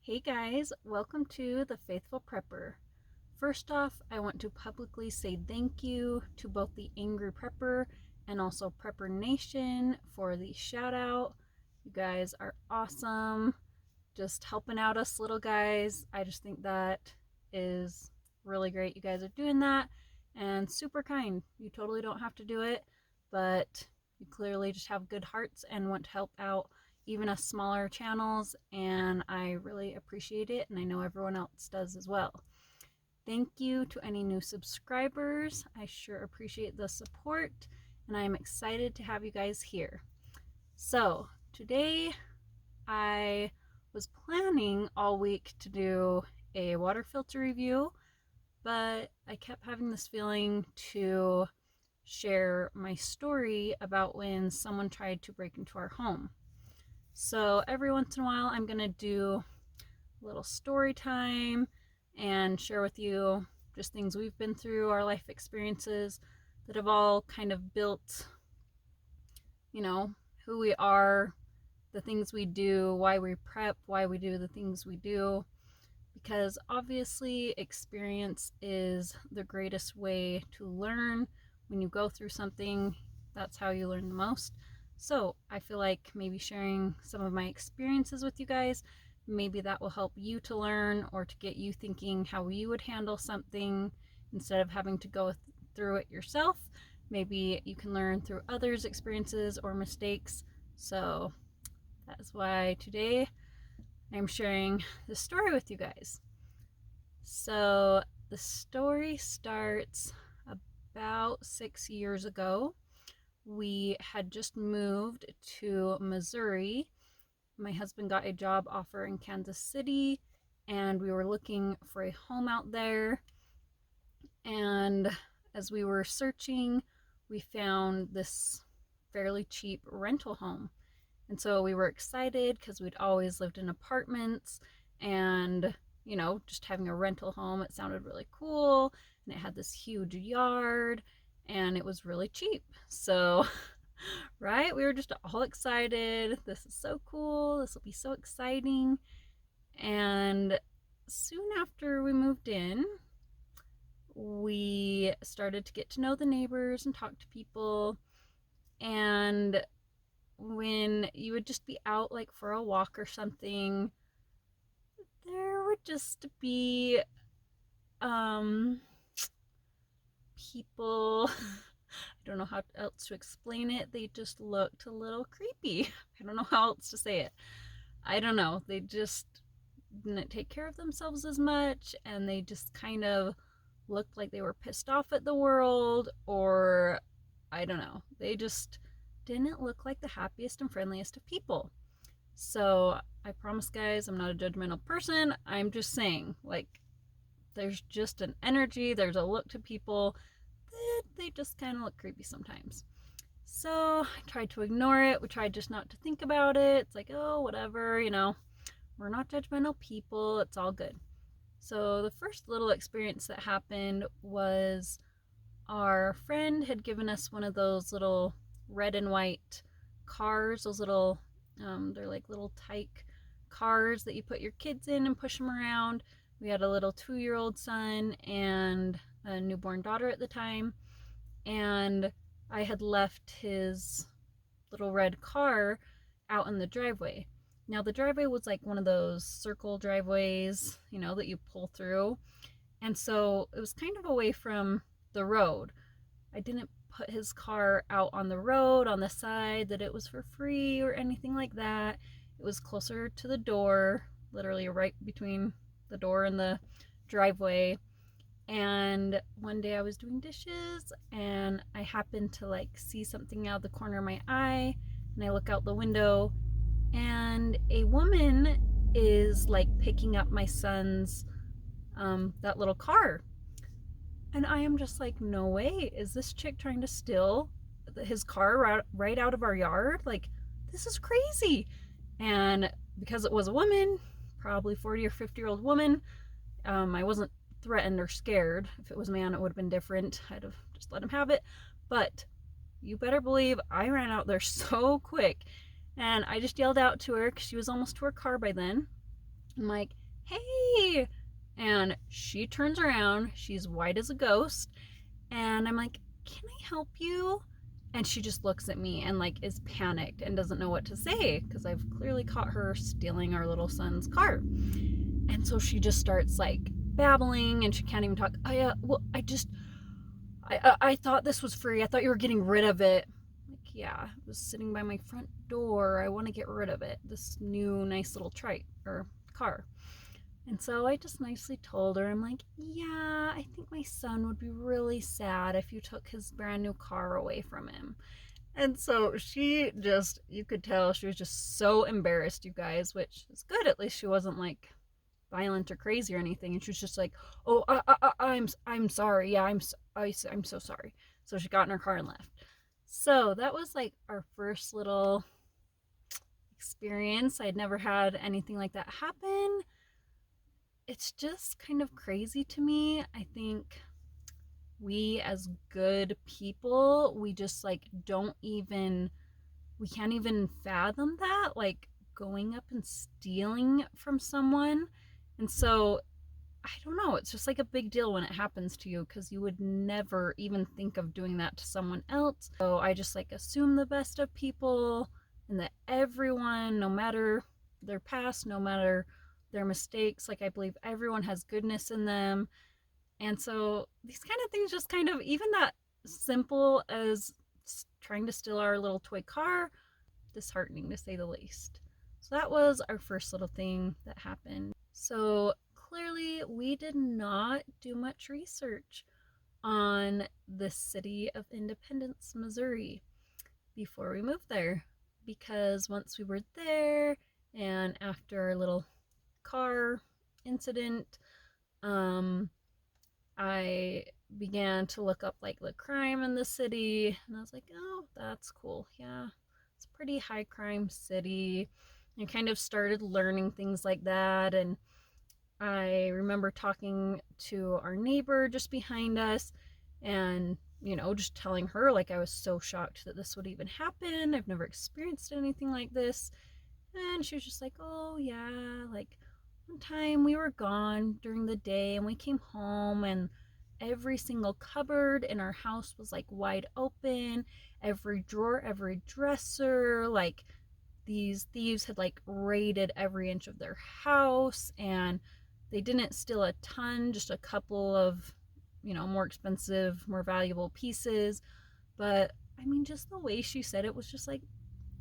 Hey guys, welcome to The Faithful Prepper. First off, I want to publicly say thank you to both the Angry Prepper and also Prepper Nation for the shout out. You guys are awesome. Just helping out us little guys. I just think that is really great. You guys are doing that and super kind. You totally don't have to do it, but you clearly just have good hearts and want to help out even us smaller channels, and I really appreciate it, and I know everyone else does as well. Thank you to any new subscribers. I sure appreciate the support, and I'm excited to have you guys here. So today I was planning all week to do a water filter review, but I kept having this feeling to share my story about when someone tried to break into our home. So every once in a while, I'm going to do a little story time and share with you just things we've been through, our life experiences that have all kind of built, who we are, the things we do, why we prep, why we do the things we do. Because obviously, experience is the greatest way to learn. When you go through something, that's how you learn the most. So I feel like maybe sharing some of my experiences with you guys, maybe that will help you to learn or to get you thinking how you would handle something instead of having to go through it yourself. Maybe you can learn through others' experiences or mistakes. So that's why today I'm sharing this story with you guys. So the story starts about 6 years ago. We had just moved to Missouri. My husband got a job offer in Kansas City, and we were looking for a home out there. And as we were searching, we found this fairly cheap rental home. And so we were excited because we'd always lived in apartments, and just having a rental home, it sounded really cool, and it had this huge yard, and it was really cheap. So, right, we were just all excited. This is so cool. This will be so exciting. And soon after we moved in, we started to get to know the neighbors and talk to people. And when you would just be out like for a walk or something, there would just be people. I don't know how else to explain it. They just looked a little creepy. I don't know how else to say it. I don't know. They just didn't take care of themselves as much, and they just kind of looked like they were pissed off at the world, or I don't know. They just didn't look like the happiest and friendliest of people. So I promise, guys, I'm not a judgmental person. I'm just saying, like, there's just an energy, there's a look to people that they just kind of look creepy sometimes. So I tried to ignore it. We tried just not to think about it. It's like, oh, whatever, we're not judgmental people. It's all good. So the first little experience that happened was our friend had given us one of those little red and white cars, those little, they're like little tyke cars that you put your kids in and push them around. We had a little 2-year-old son and a newborn daughter at the time, and I had left his little red car out in the driveway. Now the driveway was like one of those circle driveways, that you pull through, and so it was kind of away from the road. I didn't put his car out on the road on the side that it was for free or anything like that. It was closer to the door, literally right between the door and the driveway. And one day I was doing dishes, and I happened to see something out of the corner of my eye, and I look out the window, and a woman is picking up my son's that little car. And I am just like, no way, is this chick trying to steal his car right out of our yard? This is crazy. And because it was a woman, probably 40 or 50-year-old woman, I wasn't threatened or scared. If it was a man, it would have been different. I'd have just let him have it. But you better believe I ran out there so quick, and I just yelled out to her because she was almost to her car by then. I'm like, hey. And she turns around. She's white as a ghost. And I'm like, can I help you? And she just looks at me and like is panicked and doesn't know what to say because I've clearly caught her stealing our little son's car. And so she just starts like babbling and she can't even talk. I thought this was free. I thought you were getting rid of it. Like, yeah, it was sitting by my front door. I want to get rid of it. This new nice little trike or car. And so I just nicely told her, I'm like, yeah, I think my son would be really sad if you took his brand new car away from him. And so she just, you could tell she was just so embarrassed, you guys, which is good. At least she wasn't like violent or crazy or anything. And she was just like, oh, I'm sorry. Yeah, I'm so sorry. So she got in her car and left. So that was like our first little experience. I'd never had anything like that happen. It's just kind of crazy to me. I think we as good people, we just like don't even, we can't even fathom that, like going up and stealing from someone. And so I don't know, it's just like a big deal when it happens to you because you would never even think of doing that to someone else. So I just like assume the best of people and that everyone, no matter their past, no matter their mistakes, like I believe everyone has goodness in them. And so these kind of things just kind of, even that simple as trying to steal our little toy car, disheartening to say the least. So that was our first little thing that happened. So clearly, we did not do much research on the city of Independence, Missouri before we moved there. Because once we were there and after our little car incident, um, I began to look up like the crime in the city, and I was like, oh, that's cool. Yeah, it's a pretty high crime city. And kind of started learning things like that. And I remember talking to our neighbor just behind us and, just telling her like I was so shocked that this would even happen. I've never experienced anything like this. And she was just like, oh, yeah, like one time we were gone during the day and we came home and every single cupboard in our house was like wide open, every drawer, every dresser, like these thieves had like raided every inch of their house and they didn't steal a ton, just a couple of, more expensive, more valuable pieces. But I mean, just the way she said it was just like,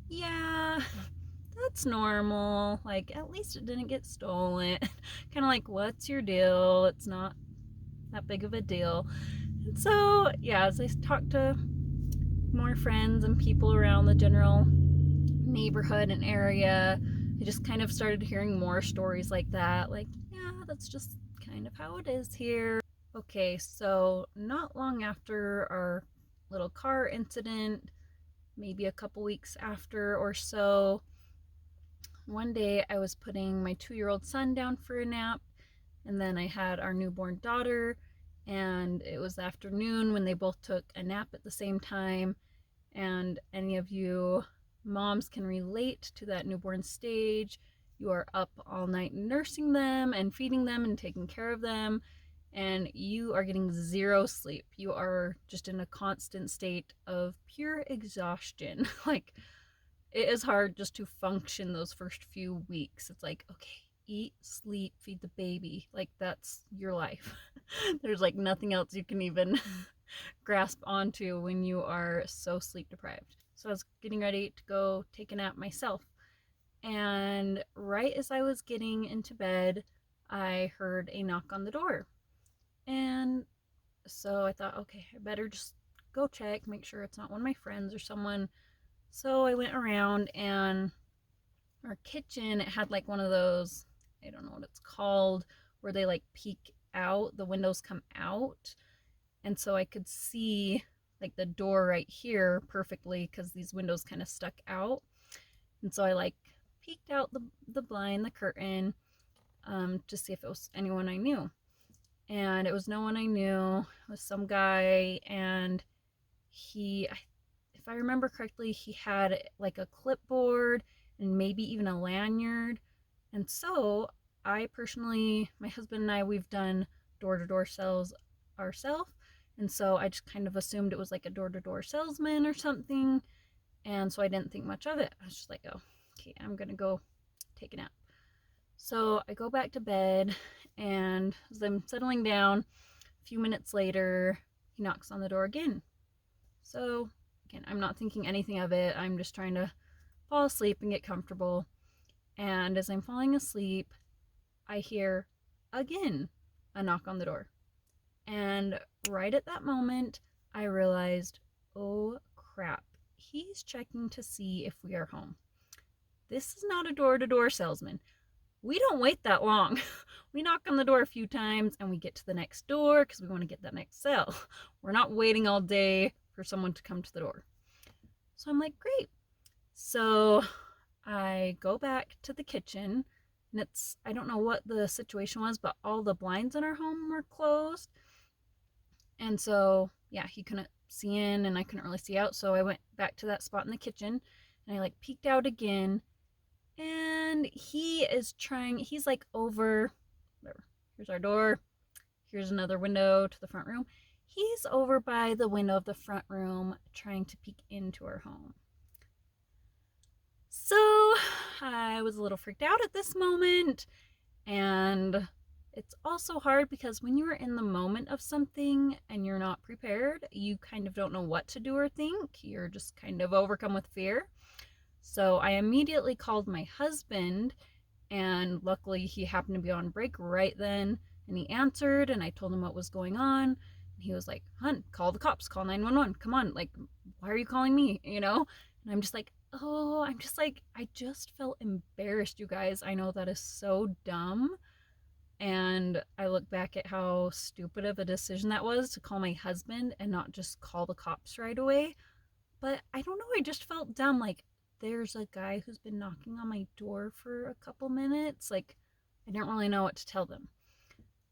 yeah, that's normal. Like, at least it didn't get stolen. Kind of like, what's your deal? It's not that big of a deal. And so, yeah, as I talked to more friends and people around the general neighborhood and area, I just kind of started hearing more stories like that. Like, yeah, that's just kind of how it is here. Okay, so not long after our little car incident, maybe a couple weeks after or so, one day I was putting my 2-year-old son down for a nap, and then I had our newborn daughter, and it was the afternoon when they both took a nap at the same time. And any of you moms can relate to that newborn stage. You are up all night nursing them and feeding them and taking care of them, and you are getting zero sleep. You are just in a constant state of pure exhaustion. Like, it is hard just to function those first few weeks. It's like, okay, eat, sleep, feed the baby. Like, that's your life. There's like nothing else you can even grasp onto when you are so sleep deprived. So I was getting ready to go take a nap myself. And right as I was getting into bed, I heard a knock on the door. And so I thought, okay, I better just go check, make sure it's not one of my friends or someone. So I went around, and our kitchen, it had like one of those, I don't know what it's called, where they like peek out, the windows come out. And so I could see like the door right here perfectly because these windows kind of stuck out. And so I like peeked out the blind, the curtain, to see if it was anyone I knew. And it was no one I knew. It was some guy, and he, if I remember correctly, he had like a clipboard and maybe even a lanyard. And so I personally, my husband and I, we've done door-to-door sales ourselves. And so I just kind of assumed it was like a door-to-door salesman or something. And so I didn't think much of it. I was just like, oh, okay, I'm going to go take a nap. So I go back to bed, and as I'm settling down, a few minutes later, he knocks on the door again. So again, I'm not thinking anything of it. I'm just trying to fall asleep and get comfortable. And as I'm falling asleep, I hear again a knock on the door. And right at that moment, I realized, oh crap, he's checking to see if we are home. This is not a door to door salesman. We don't wait that long. We knock on the door a few times and we get to the next door because we want to get that next sale. We're not waiting all day for someone to come to the door. So I'm like, great. So I go back to the kitchen, and I don't know what the situation was, but all the blinds in our home were closed. And so, yeah, he couldn't see in and I couldn't really see out. So I went back to that spot in the kitchen and I like peeked out again. And he's like over, whatever. Here's our door. Here's another window to the front room. He's over by the window of the front room trying to peek into our home. So I was a little freaked out at this moment, and it's also hard because when you're in the moment of something and you're not prepared, you kind of don't know what to do or think. You're just kind of overcome with fear. So I immediately called my husband, and luckily he happened to be on break right then, and he answered, and I told him what was going on. And he was like, "Hun, call the cops, call 911. Come on, like, why are you calling me?" And I'm just like, oh, I just felt embarrassed, you guys. I know that is so dumb. And I look back at how stupid of a decision that was to call my husband and not just call the cops right away. But I don't know, I just felt dumb. Like, there's a guy who's been knocking on my door for a couple minutes. Like, I didn't really know what to tell them.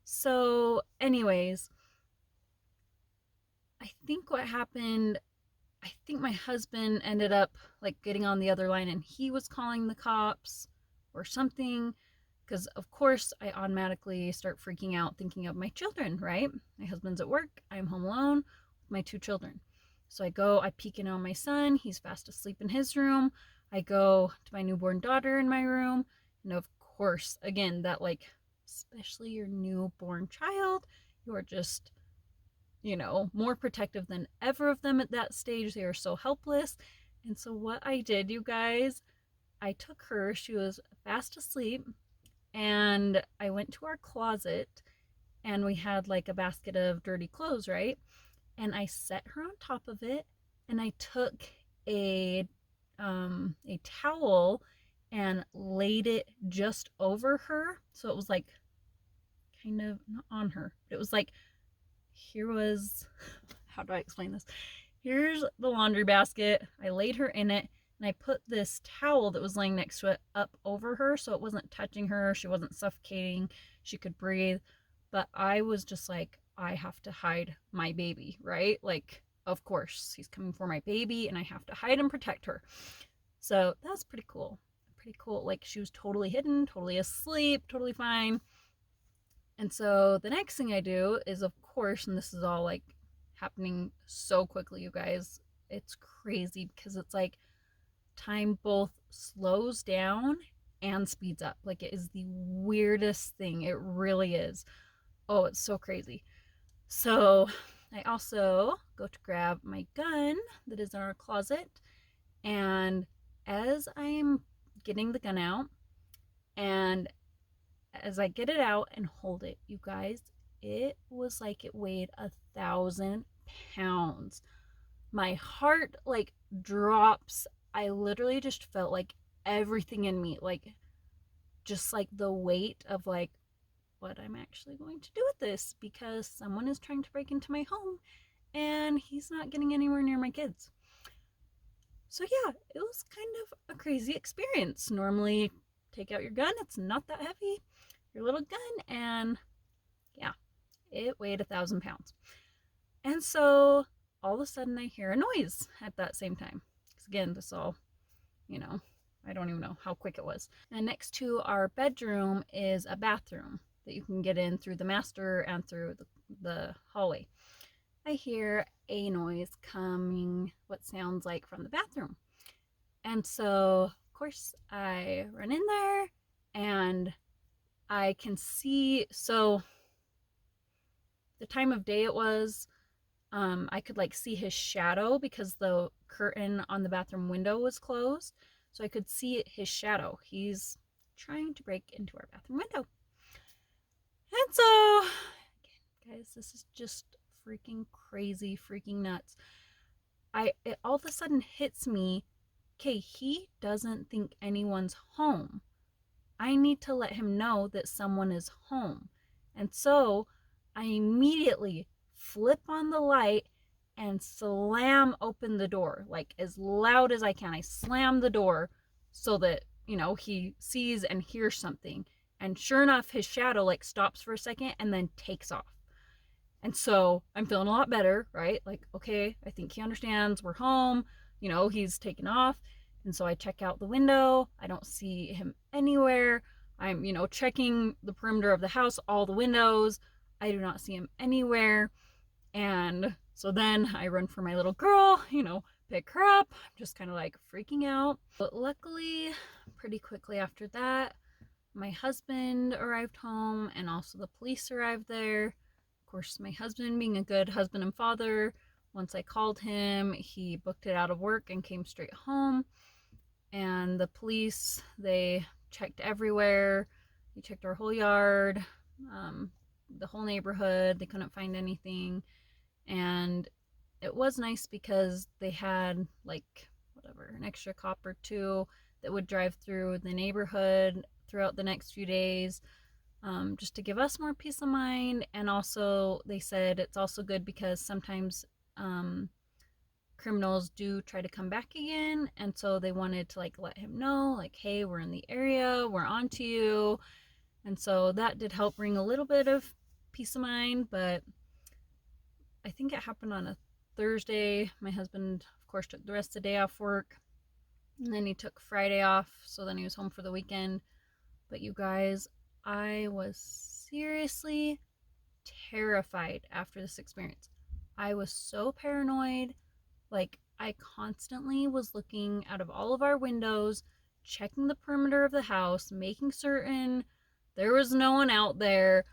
So, anyways, I think what happened, I think my husband ended up like getting on the other line and he was calling the cops or something, because of course I automatically start freaking out thinking of my children, right? My husband's at work, I'm home alone with my two children. So I peek in on my son, he's fast asleep in his room. I go to my newborn daughter in my room, and of course, again, that like, especially your newborn child, you're just more protective than ever of them at that stage. They are so helpless. And so what I did, you guys, I took her, she was fast asleep, and I went to our closet, and we had like a basket of dirty clothes, right? And I set her on top of it, and I took a towel and laid it just over her. So it was like kind of not on her, but it was like, how do I explain this? Here's the laundry basket. I laid her in it, and I put this towel that was laying next to it up over her so it wasn't touching her. She wasn't suffocating. She could breathe. But I was just like, I have to hide my baby, right? Like, of course, he's coming for my baby, and I have to hide and protect her. So that's pretty cool. Pretty cool. Like, she was totally hidden, totally asleep, totally fine. And so the next thing I do is, of course, and this is all like happening so quickly, you guys, it's crazy because it's like time both slows down and speeds up. Like, it is the weirdest thing. It really is. Oh, it's so crazy. So I also go to grab my gun that is in our closet. And as I'm getting the gun out, and as I get it out and hold it, you guys, it was like it weighed 1,000 pounds. My heart like drops. I literally just felt like everything in me, like just like the weight of like what I'm actually going to do with this, because someone is trying to break into my home and he's not getting anywhere near my kids. So yeah, it was kind of a crazy experience. Normally, take out your gun, it's not that heavy, your little gun, and yeah, it weighed 1,000 pounds. And so all of a sudden I hear a noise at that same time. Because again, this all, you know, I don't even know how quick it was. And next to our bedroom is a bathroom that you can get in through the master and through the hallway. I hear a noise coming, what sounds like from the bathroom. And so, of course, I run in there and I can see. So, the time of day it was, I could like see his shadow because the curtain on the bathroom window was closed. So I could see his shadow. He's trying to break into our bathroom window. And so, guys, this is just freaking crazy, freaking nuts. It all of a sudden hits me, okay, he doesn't think anyone's home. I need to let him know that someone is home. And so I immediately flip on the light and slam open the door, like as loud as I can. I slam the door so that, he sees and hears something. And sure enough, his shadow like stops for a second and then takes off. And so I'm feeling a lot better, right? Like, okay, I think he understands we're home. He's taken off. And so I check out the window. I don't see him anywhere. I'm, checking the perimeter of the house, all the windows. I do not see him anywhere. And so then I run for my little girl, pick her up. I'm just kind of like freaking out. But luckily, pretty quickly after that, my husband arrived home and also the police arrived there. Of course, my husband, being a good husband and father, once I called him, he booked it out of work and came straight home. And the police, they checked everywhere. They checked our whole yard, the whole neighborhood. They couldn't find anything. And it was nice because they had like whatever, an extra cop or two that would drive through the neighborhood throughout the next few days, just to give us more peace of mind. And also, they said it's also good because sometimes criminals do try to come back again. And so they wanted to like let him know, like, hey, we're in the area, we're on to you. And so that did help bring a little bit of peace of mind. But I think it happened on a Thursday. My husband, of course, took the rest of the day off work. And then he took Friday off. So then he was home for the weekend. But you guys, I was seriously terrified after this experience. I was so paranoid. Like, I constantly was looking out of all of our windows, checking the perimeter of the house, making certain there was no one out there.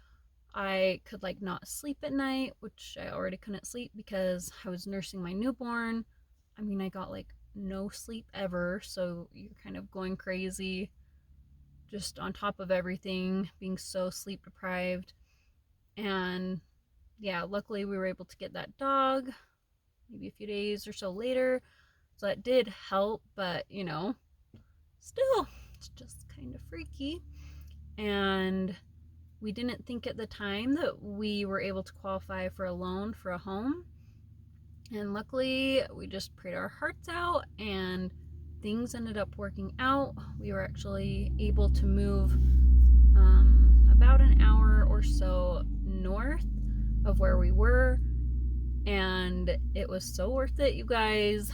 I could like not sleep at night, which I already couldn't sleep because I was nursing my newborn. I mean, I got like no sleep ever, so you're kind of going crazy just on top of everything, being so sleep deprived. And yeah, luckily we were able to get that dog maybe a few days or so later. So that did help, but still, it's just kind of freaky. And we didn't think at the time that we were able to qualify for a loan for a home. And luckily, we just prayed our hearts out and things ended up working out. We were actually able to move about an hour or so north of where we were. And it was so worth it, you guys.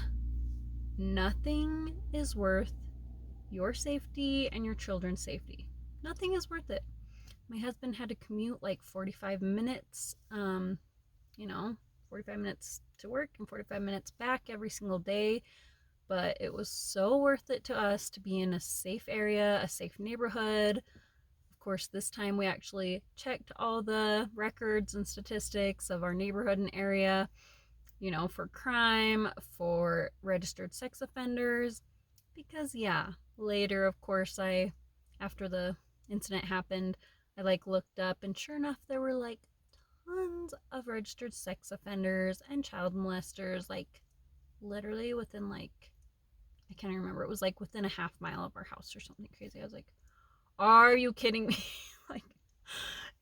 Nothing is worth your safety and your children's safety. Nothing is worth it. My husband had to commute like 45 minutes, 45 minutes to work and 45 minutes back every single day. But it was so worth it to us to be in a safe area, a safe neighborhood. Of course, this time we actually checked all the records and statistics of our neighborhood and area, for crime, for registered sex offenders. Because, yeah, later, of course, after the incident happened, I looked up and sure enough, there were tons of registered sex offenders and child molesters, literally within I can't remember. It was within a half mile of our house or something crazy. I was like, are you kidding me?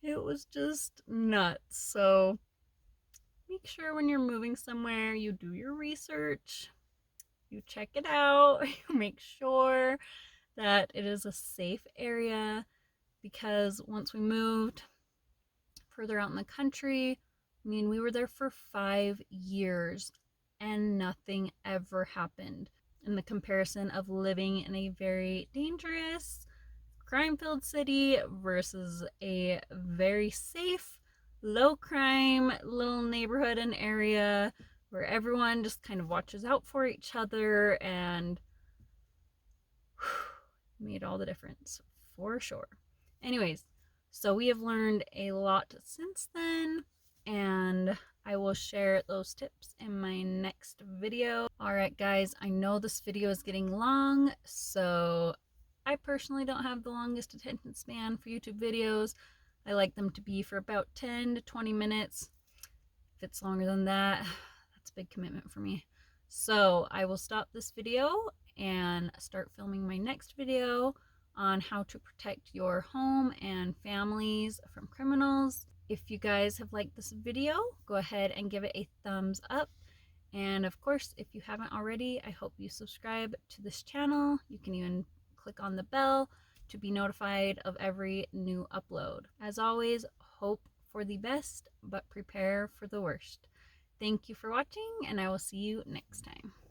It was just nuts. So make sure when you're moving somewhere, you do your research, you check it out, you make sure that it is a safe area, because once we moved further out in the country, we were there for 5 years and nothing ever happened. in the comparison of living in a very dangerous, crime-filled city versus a very safe, low-crime little neighborhood and area where everyone just kind of watches out for each other, and made all the difference for sure. Anyways, so we have learned a lot since then, and I will share those tips in my next video. Alright guys, I know this video is getting long, so I personally don't have the longest attention span for YouTube videos. I like them to be for about 10 to 20 minutes. If it's longer than that, that's a big commitment for me. So I will stop this video and start filming my next video on how to protect your home and families from criminals. If you guys have liked this video, go ahead and give it a thumbs up. And of course, if you haven't already, I hope you subscribe to this channel. You can even click on the bell to be notified of every new upload. As always, hope for the best, but prepare for the worst. Thank you for watching, and I will see you next time.